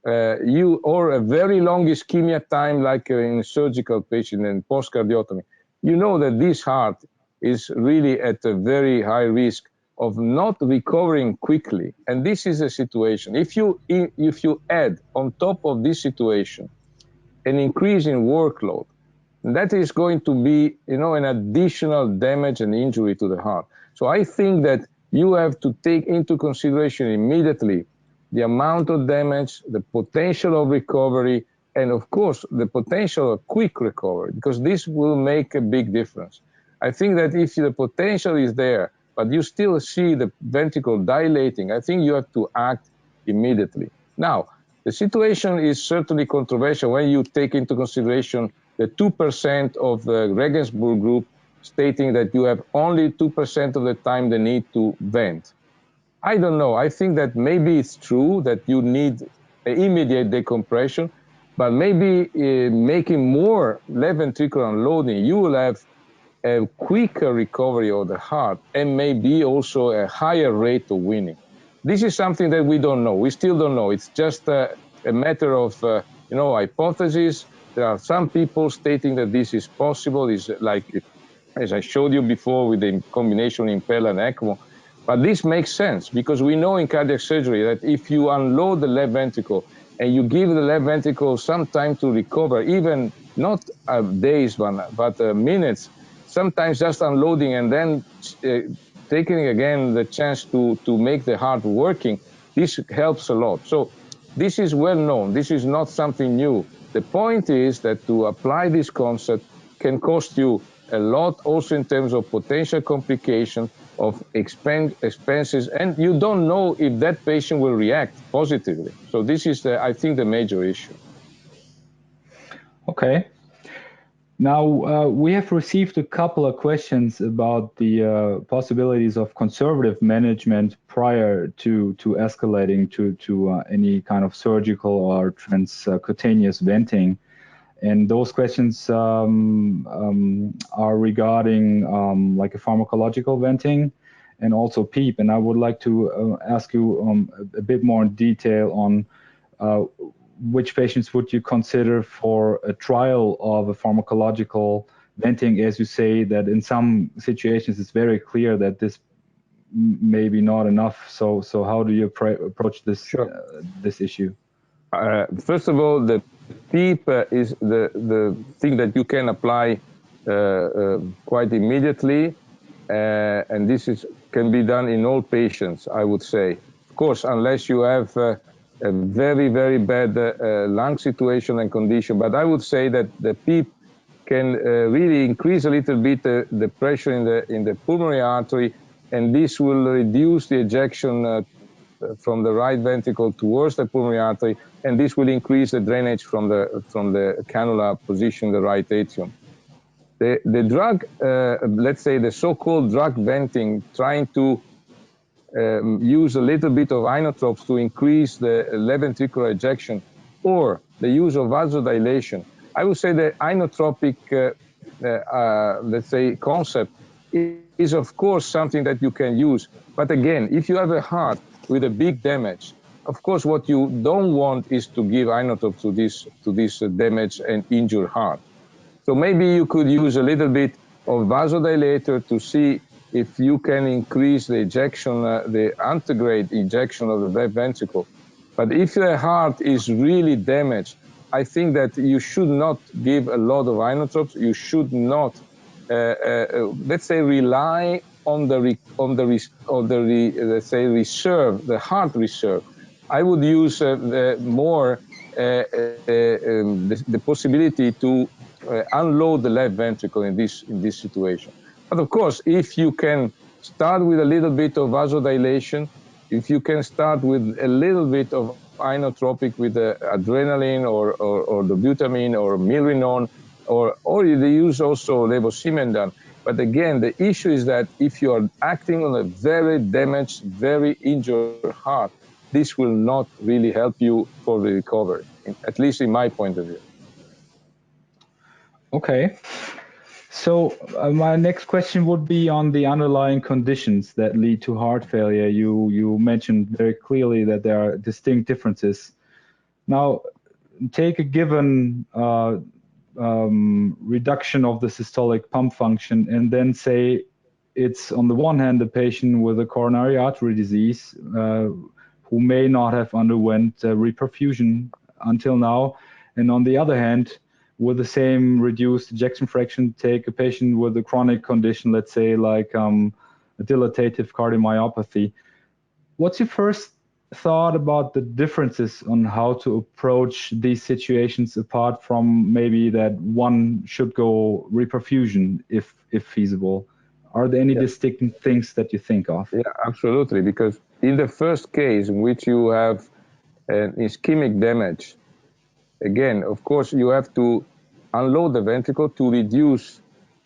[SPEAKER 2] or a very long ischemia time like in a surgical patient and post-cardiotomy, you know that this heart is really at a very high risk of not recovering quickly. And this is a situation. If you add on top of this situation an increase in workload, that is going to be, an additional damage and injury to the heart. So I think that you have to take into consideration immediately the amount of damage, the potential of recovery, and of course, the potential of quick recovery, because this will make a big difference. I think that if the potential is there, but you still see the ventricle dilating, I think you have to act immediately. Now, the situation is certainly controversial when you take into consideration the 2% of the Regensburg group stating that you have only 2% of the time the need to vent. I don't know. I think that maybe it's true that you need immediate decompression, but maybe making more left ventricular unloading, you will have a quicker recovery of the heart and maybe also a higher rate of winning. This is something that we don't know. We still don't know. It's just a matter of, hypothesis. There are some people stating that this is possible. It's like, as I showed you before with the combination Impella and ECMO. But this makes sense because we know in cardiac surgery that if you unload the left ventricle and you give the left ventricle some time to recover, even not days, but minutes, sometimes just unloading and then taking again the chance to make the heart working, this helps a lot. So this is well known. This is not something new. The point is that to apply this concept can cost you a lot also in terms of potential complications, of expenses, and you don't know if that patient will react positively. So this is, I think, the major issue.
[SPEAKER 1] Okay. Now, we have received a couple of questions about the possibilities of conservative management prior to escalating to any kind of surgical or transcutaneous venting. And those questions are regarding like a pharmacological venting and also PEEP. And I would like to ask you a bit more in detail on which patients would you consider for a trial of a pharmacological venting, as you say that in some situations it's very clear that this may be not enough. So how do you approach this this issue?
[SPEAKER 2] First of all, the PEEP is the thing that you can apply quite immediately, and this can be done in all patients, I would say. Of course, unless you have a very, very bad lung situation and condition, but I would say that the PEEP can really increase a little bit the pressure in the pulmonary artery, and this will reduce the ejection from the right ventricle towards the pulmonary artery, and this will increase the drainage from the cannula position, the right atrium. The drug, let's say the so-called drug venting, trying to use a little bit of inotropes to increase the left ventricular ejection, or the use of vasodilation. I would say the inotropic, let's say, concept is of course something that you can use. But again, if you have a heart with a big damage, of course what you don't want is to give inotrope to this damaged and injured heart. So maybe you could use a little bit of vasodilator to see if you can increase the ejection, the antegrade ejection of the left ventricle. But if the heart is really damaged, I think that you should not give a lot of inotropes. You should not, let's say, rely on let's say reserve, the heart reserve. I would use more the possibility to unload the left ventricle in this situation. But of course, if you can start with a little bit of vasodilation, if you can start with a little bit of inotropic with the adrenaline or the butamine or milrinone, or they use also levosimendan. But again, the issue is that if you are acting on a very damaged, very injured heart, this will not really help you for the recovery, at least in my point of view.
[SPEAKER 1] Okay. So my next question would be on the underlying conditions that lead to heart failure. You mentioned very clearly that there are distinct differences. Now, take a given reduction of the systolic pump function and then say it's on the one hand a patient with a coronary artery disease who may not have underwent reperfusion until now, and on the other hand, with the same reduced ejection fraction, take a patient with a chronic condition, let's say like a dilatative cardiomyopathy. What's your first thought about the differences on how to approach these situations, apart from maybe that one should go reperfusion if feasible? Are there any distinct things that you think of?
[SPEAKER 2] Yeah, absolutely, because in the first case in which you have an ischemic damage, again, of course, you have to unload the ventricle to reduce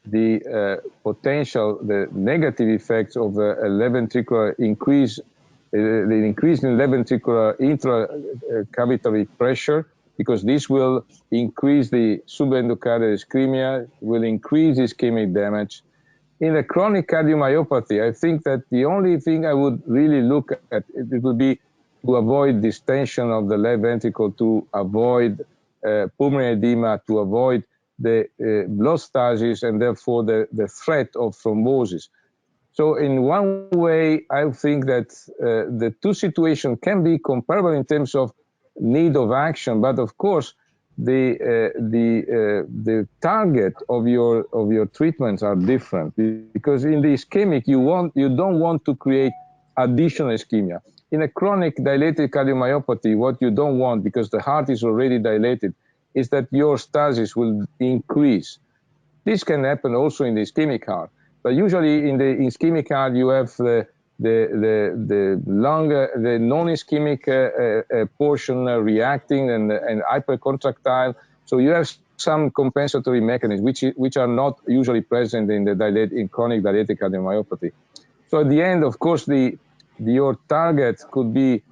[SPEAKER 2] the potential, the negative effects of the left ventricular increase, the increase in left ventricular intracavitary pressure, because this will increase the subendocardial ischemia, will increase ischemic damage. In a chronic cardiomyopathy, I think that the only thing I would really look at, it would be to avoid distension of the left ventricle, to avoid pulmonary edema, to avoid the blood stasis and therefore the threat of thrombosis. So in one way, I think that the two situations can be comparable in terms of need of action, but of course, the target of your treatments are different, because in the ischemic you don't want to create additional ischemia. In a chronic dilated cardiomyopathy, what you don't want, because the heart is already dilated, is that your stasis will increase. This can happen also in the ischemic heart, but usually in the ischemic heart you have the non-ischemic portion reacting and hypercontractile. So you have some compensatory mechanisms which are not usually present in the chronic dilated cardiomyopathy. So at the end, of course, your target could be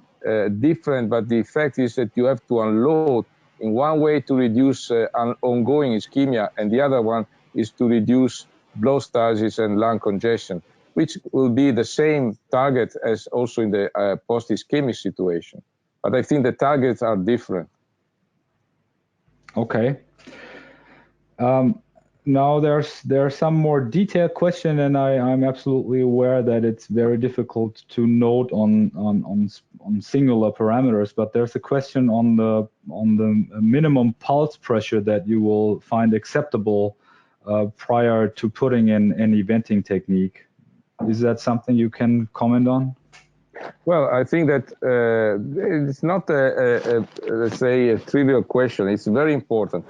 [SPEAKER 2] different, but the effect is that you have to unload in one way to reduce ongoing ischemia, and the other one is to reduce blood stasis and lung congestion, which will be the same target as also in the post-ischemic situation. But I think the targets are different.
[SPEAKER 1] Okay. Now there's some more detailed question, and I'm absolutely aware that it's very difficult to note on singular parameters. But there's a question on the minimum pulse pressure that you will find acceptable prior to putting in any venting technique. Is that something you can comment on?
[SPEAKER 2] Well, I think that it's not let's say a trivial question. It's very important.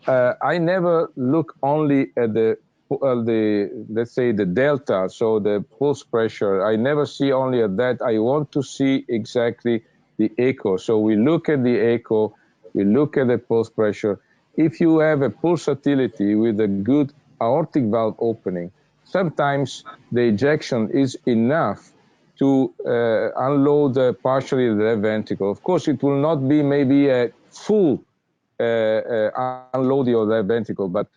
[SPEAKER 2] I never look only at the let's say the delta, so the pulse pressure. I never see only at that. I want to see exactly the echo. So we look at the echo, we look at the pulse pressure. If you have a pulsatility with a good aortic valve opening, sometimes the ejection is enough to unload partially the left ventricle. Of course, it will not be maybe a full unloading of the left ventricle, but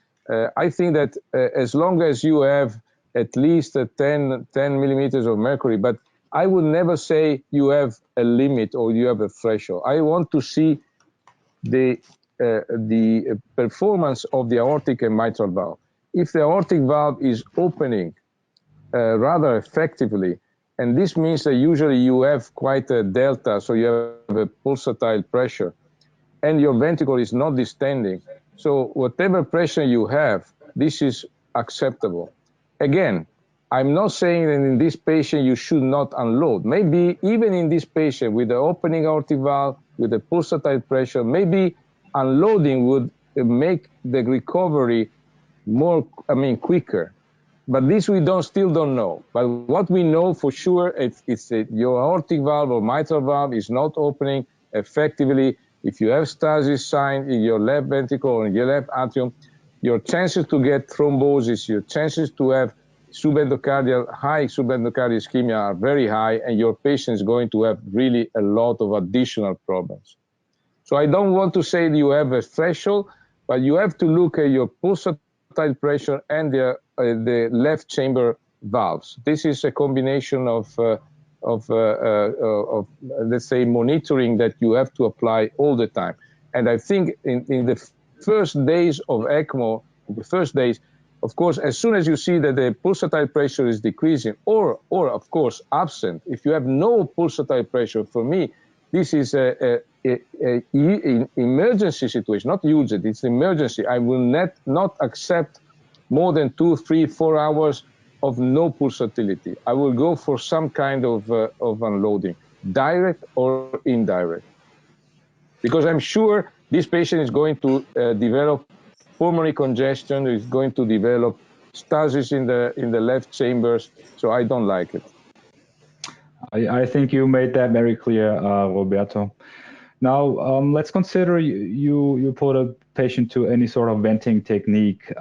[SPEAKER 2] I think that as long as you have at least 10 millimeters of mercury, but I would never say you have a limit or you have a threshold. I want to see the performance of the aortic and mitral valve. If the aortic valve is opening rather effectively, and this means that usually you have quite a delta, so you have a pulsatile pressure, and your ventricle is not distending. So whatever pressure you have, this is acceptable. Again, I'm not saying that in this patient you should not unload. Maybe even in this patient with the opening aortic valve, with the pulsatile pressure, maybe unloading would make the recovery more, quicker. But this we still don't know. But what we know for sure, it's that your aortic valve or mitral valve is not opening effectively. If you have stasis sign in your left ventricle or in your left atrium, your chances to get thrombosis, your chances to have high subendocardial ischemia are very high, and your patient is going to have really a lot of additional problems. So I don't want to say that you have a threshold, but you have to look at your pulsatile pressure and the left chamber valves. This is a combination of let's say monitoring that you have to apply all the time. And I think in the first days of ECMO, of course, as soon as you see that the pulsatile pressure is decreasing, or of course absent, if you have no pulsatile pressure, for me, this is an emergency situation, not urgent, it's emergency. I will not accept more than 2, 3, 4 hours of no pulsatility. I will go for some kind of unloading, direct or indirect. Because I'm sure this patient is going to develop pulmonary congestion, is going to develop stasis in the left chambers, so I don't like it.
[SPEAKER 1] I think you made that very clear, Roberto. Now, let's consider you put a patient to any sort of venting technique.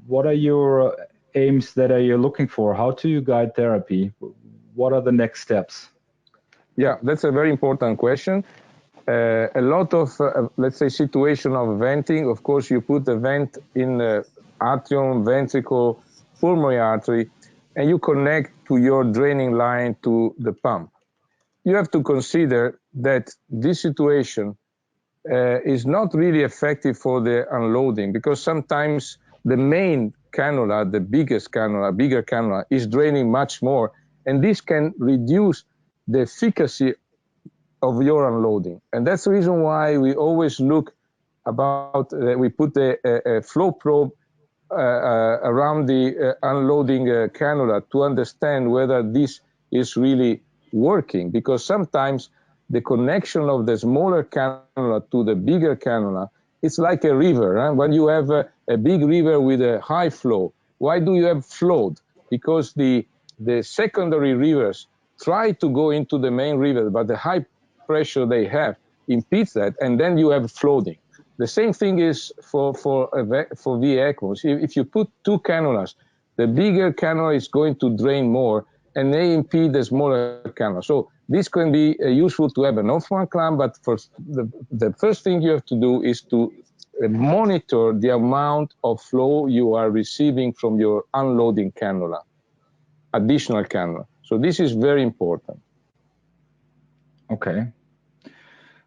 [SPEAKER 1] What are your aims that you're looking for? How do you guide therapy? What are the next steps?
[SPEAKER 2] Yeah, that's a very important question. A lot of, let's say, situation of venting, of course, you put the vent in the atrium, ventricle, pulmonary artery, and you connect to your draining line to the pump. You have to consider that this situation is not really effective for the unloading, because sometimes the main cannula, the bigger cannula, is draining much more, and this can reduce the efficacy of your unloading. And that's the reason why we always look about, we put a flow probe around the unloading cannula to understand whether this is really working, because sometimes the connection of the smaller cannula to the bigger cannula, it's like a river. Huh? When you have a big river with a high flow, why do you have flood? Because the secondary rivers try to go into the main river, but the high pressure they have impedes that, and then you have flooding. The same thing is for VECMOs. If you put two cannulas, the bigger cannula is going to drain more and impede the smaller cannula. So this can be useful to have an off-one clamp, but first, the first thing you have to do is to monitor the amount of flow you are receiving from your unloading cannula, additional cannula. So this is very important.
[SPEAKER 1] Okay.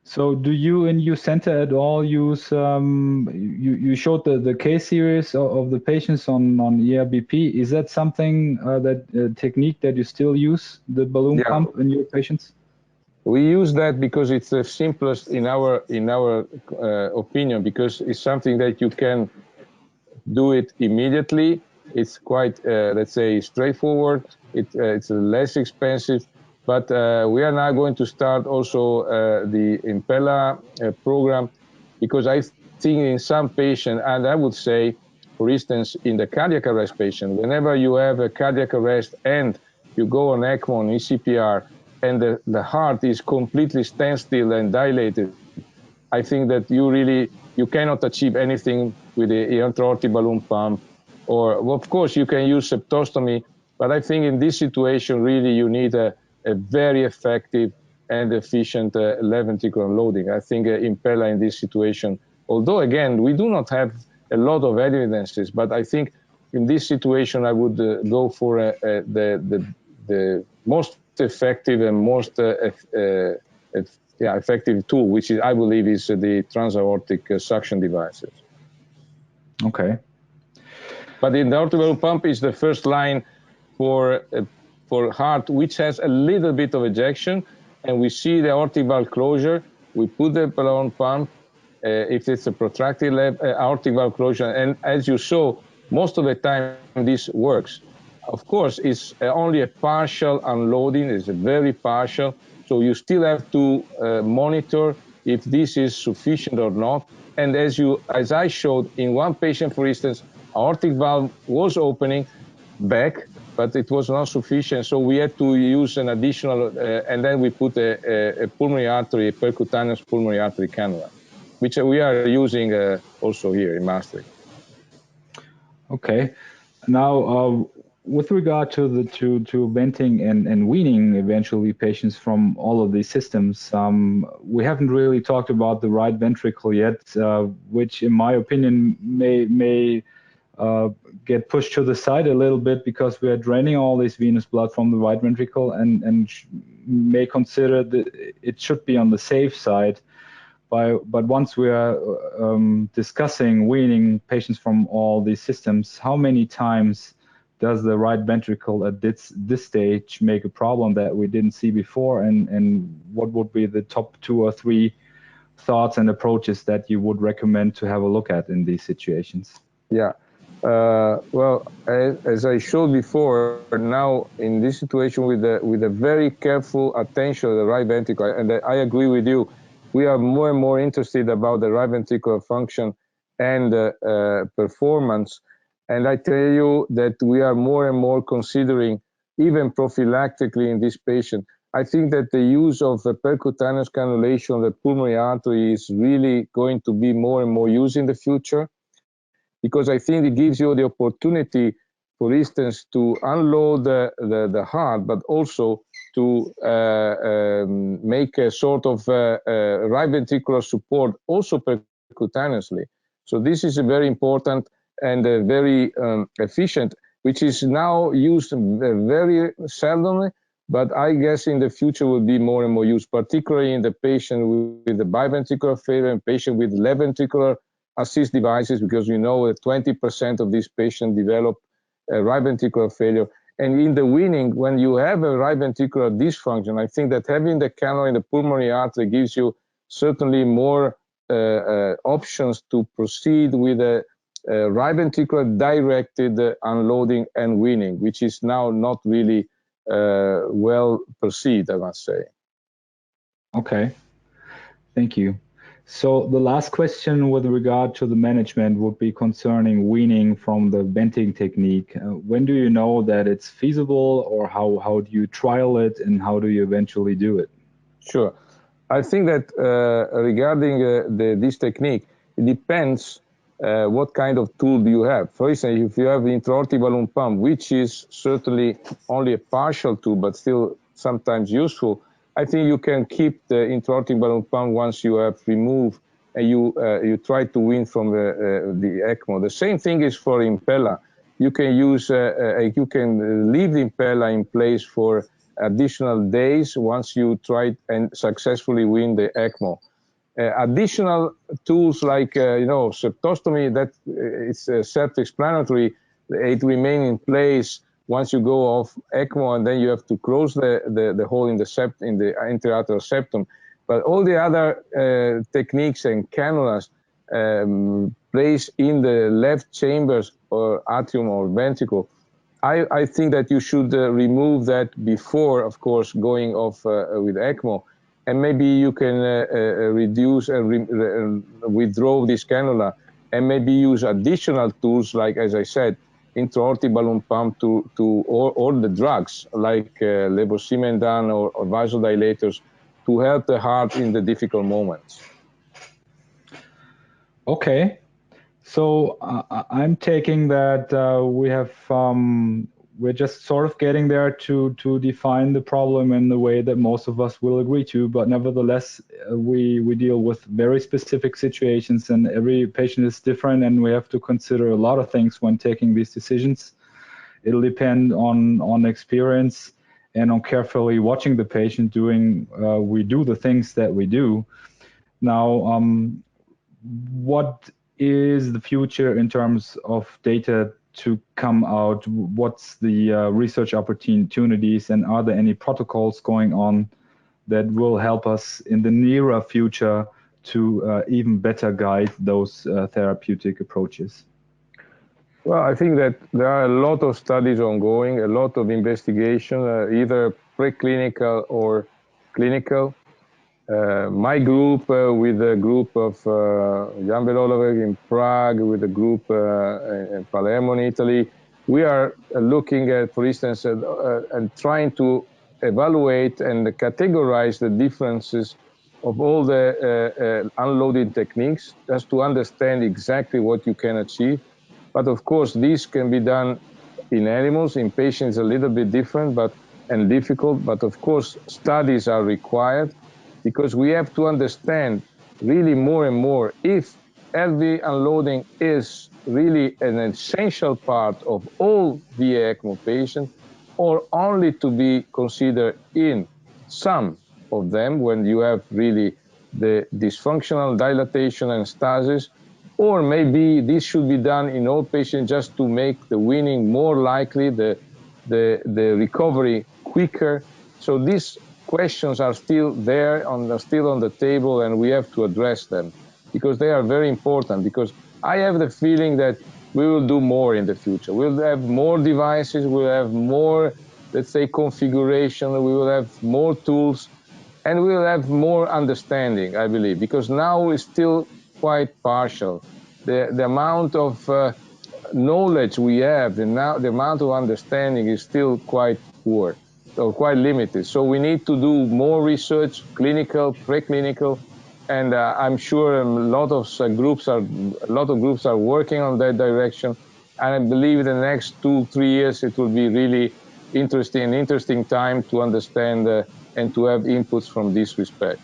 [SPEAKER 1] So do you in your center at all use, you showed the case series of the patients on ERBP. Is that something, that technique that you still use, the balloon pump in your patients?
[SPEAKER 2] We use that because it's the simplest in our opinion, because it's something that you can do it immediately. It's quite, let's say, straightforward. It's less expensive. But we are now going to start also the Impella program, because I think in some patients, and I would say, for instance, in the cardiac arrest patient, whenever you have a cardiac arrest and you go on ECMO, on ECPR, and the heart is completely standstill and dilated, I think that you cannot achieve anything with the intra-aortic balloon pump. Or, well, of course, you can use septostomy, but I think in this situation, really, you need a very effective and efficient left ventricular unloading. I think Impella in this situation, although again, we do not have a lot of evidences, but I think in this situation, I would go for the most effective and most effective tool, which is, I believe, is the transaortic suction devices.
[SPEAKER 1] Okay.
[SPEAKER 2] But the aortic balloon pump is the first line for heart which has a little bit of ejection, and we see the aortic valve closure. We put the balloon pump, if it's a protracted aortic valve closure, and as you saw, most of the time this works. Of course, it's only a partial unloading, it's a very partial, so you still have to monitor if this is sufficient or not. And as I showed in one patient, for instance, aortic valve was opening back, but it was not sufficient, so we had to use an additional, and then we put a pulmonary artery, a percutaneous pulmonary artery cannula, which we are using also here in Maastricht.
[SPEAKER 1] Okay. Now, with regard to venting and weaning eventually patients from all of these systems, we haven't really talked about the right ventricle yet, which in my opinion may get pushed to the side a little bit, because we are draining all this venous blood from the right ventricle and may consider that it should be on the safe side. But once we are discussing weaning patients from all these systems, how many times does the right ventricle at this stage make a problem that we didn't see before, and what would be the top 2 or 3 thoughts and approaches that you would recommend to have a look at in these situations?
[SPEAKER 2] Yeah. Well, as I showed before, now in this situation with a very careful attention to the right ventricle, and I agree with you, we are more and more interested about the right ventricular function and performance. And I tell you that we are more and more considering, even prophylactically in this patient, I think that the use of a percutaneous cannulation of the pulmonary artery is really going to be more and more used in the future, because I think it gives you the opportunity, for instance, to unload the heart, but also to make a sort of right ventricular support also percutaneously. So this is a very important and very efficient, which is now used very seldomly, but I guess in the future will be more and more used, particularly in the patient with the biventricular failure and patient with left ventricular assist devices, because we know that 20% of these patients develop right ventricular failure. And in the weaning, when you have a right ventricular dysfunction, I think that having the cannula in the pulmonary artery gives you certainly more options to proceed with a right ventricular directed unloading and weaning, which is now not really well perceived, I must say.
[SPEAKER 1] Okay, thank you. So the last question with regard to the management would be concerning weaning from the venting technique. When do you know that it's feasible, or how do you trial it, and how do you eventually do it?
[SPEAKER 2] Sure. I think that regarding this technique, it depends what kind of tool do you have. For instance, if you have the intra-aortic balloon pump, which is certainly only a partial tool, but still sometimes useful, I think you can keep the intra-aortic balloon pump once you have removed and you try to win from the ECMO. The same thing is for Impella. You can use, you can leave the Impella in place for additional days once you try and successfully win the ECMO. Additional tools like, septostomy, that it's self-explanatory. It remains in place once you go off ECMO, and then you have to close the hole in the intra-aortic septum. But all the other techniques and cannulas placed in the left chambers or atrium or ventricle, I think that you should remove that before, of course, going off with ECMO. And maybe you can reduce and withdraw this cannula, and maybe use additional tools like, as I said, intra-aortic balloon pump or the drugs like levosimendan or vasodilators to help the heart in the difficult moments.
[SPEAKER 1] Okay, so I'm taking that we're just sort of getting there to define the problem in the way that most of us will agree to, but nevertheless, we deal with very specific situations, and every patient is different, and we have to consider a lot of things when taking these decisions. It'll depend on experience and on carefully watching the patient we do the things that we do. Now, what is the future in terms of data to come out? What's the research opportunities, and are there any protocols going on that will help us in the nearer future to even better guide those therapeutic approaches?
[SPEAKER 2] Well, I think that there are a lot of studies ongoing, a lot of investigation, either preclinical or clinical. My group, with a group of Jan Velolovec in Prague, with a group in Palermo in Italy, we are looking at, for instance, and trying to evaluate and categorize the differences of all the unloading techniques, just to understand exactly what you can achieve. But of course, this can be done in animals. In patients, a little bit different and difficult. But of course, studies are required, because we have to understand really more and more if LV unloading is really an essential part of all VA ECMO patients, or only to be considered in some of them when you have really the dysfunctional dilatation and stasis, or maybe this should be done in all patients just to make the winning more likely, the recovery quicker. So these questions are still there, still on the table, and we have to address them because they are very important. Because I have the feeling that we will do more in the future. We'll have more devices, we'll have more, let's say, configuration, we will have more tools, and we will have more understanding, I believe, because now it's still quite partial. The amount of knowledge we have, the amount of understanding is still quite poor, or quite limited. So we need to do more research, clinical, preclinical, and I'm sure a lot of groups are working on that direction. And I believe in the next 2-3 years it will be really interesting time to understand and to have inputs from this respect.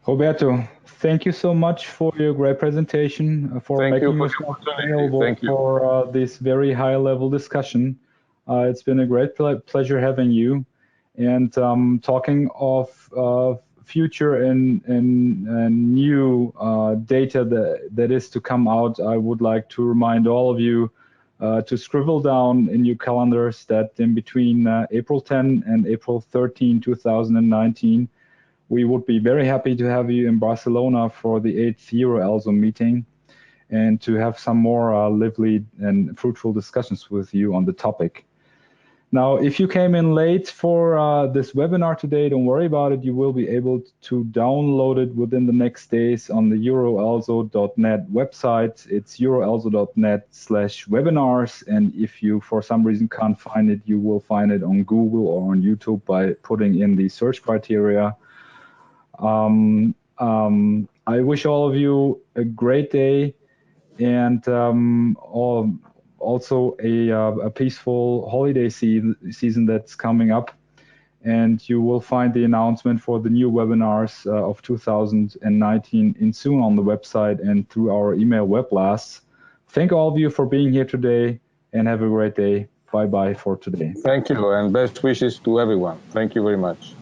[SPEAKER 1] Roberto, thank you so much for your great presentation, for making yourself available for this very high-level discussion. It's been a great pleasure having you. And talking of future and new data that is to come out, I would like to remind all of you to scribble down in your calendars that in between April 10 and April 13, 2019, we would be very happy to have you in Barcelona for the 8th EuroELSO meeting and to have some more lively and fruitful discussions with you on the topic. Now, if you came in late for this webinar today, don't worry about it. You will be able to download it within the next days on the EuroELSO.net website. It's euroelso.net/webinars. And if you, for some reason, can't find it, you will find it on Google or on YouTube by putting in the search criteria. I wish all of you a great day, and also a peaceful holiday season that's coming up. And you will find the announcement for the new webinars of 2019 in soon on the website and through our email web blasts. Thank all of you for being here today, and have a great day. Bye-bye for today.
[SPEAKER 2] Thank you, and best wishes to everyone. Thank you very much.